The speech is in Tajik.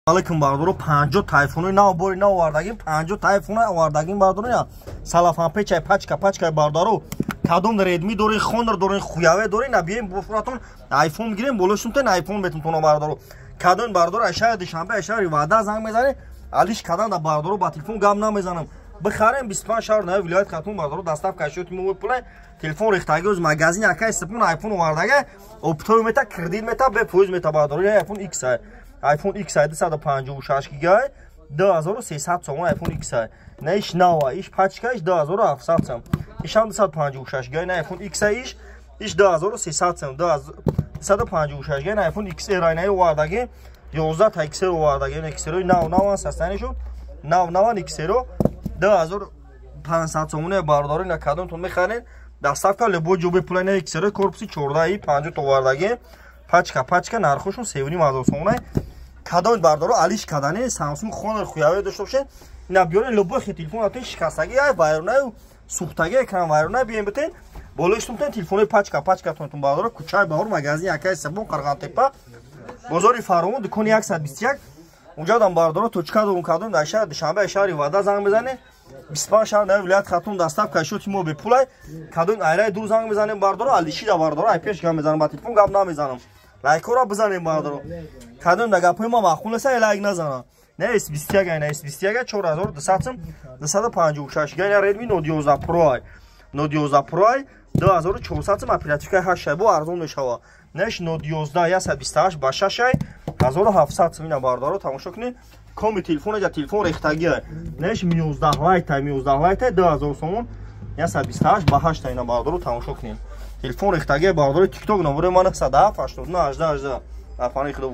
Алейкум бардоро 50 тайфуни нав бори нав вардагим 50 тайфуни вардагим бардоро я салафан печай пачка бардоро кадом редми дори хонр дори хуяве дори на бием буфратон айфон гирем болошунтен айфон бетун тоно бардоро кадом бардоро аша душанбе аша ривада занг мезане алиш кадан да бардоро ба телефон гам намезанам бихарем 25 шар на вилоят хатун бардоро доставка шот му пулай телефон рехтаги оз магазин акай сапун айфон вардага оптоy мета кредит мета бе поз мета бардоро я айфон X iPhone X 256 GB 2300 сом iPhone X неш нава иш пачкаш 2700 сом ишам 256 GB на iPhone X иш 2300 сом 256 GB на iPhone X райна вардаги 11 та X вардаги X нав састанишо нав X 2500 сом не бардори на кадом тун мехарин доставка лебо ҷоби пулайна X корпуси 14 50 то вардаги пачка нархошун 7000 сом кадом бардоро алиш кадане Samsung хонер хуяве дошта бошен ина биёрен лобохи телефон ати шикастаги ай вайрона сухтаги экран вайрона бием бетен болоштумтен телефони пачка тонтун бардоро кучай баҳор магазин якай сабон Қарғантепа бозори Фаромон дукони 121 унҷа дам бардоро точка дом кадом даша душанбе шаҳри вада занг мезанем 25 шаҳр на вилоят хатун доставка шоти мо бепулай кадом айраи дур занг мезанем бардоро алишида бардоро ай пеш гам мезанем ба телефон гап намезанам лайкора бизанем бардоро кадом да гапои ма махул неса лайк назана не S21 ай не S21 4256 гай Redmi Note 11 Pro ай 2400 сом оперативка 8 бо арзон мешава неш Note 11 128 ба 6 ай 1700 сом ина бардоро тамошо кунед коми телефон ҷа телефон рехтаги неш 11 Lite 2000 сом 128 ба 8 ина бардоро тамошо кунед телефон рехтаги бардоро TikTok номери ман 107 89 18 афани худо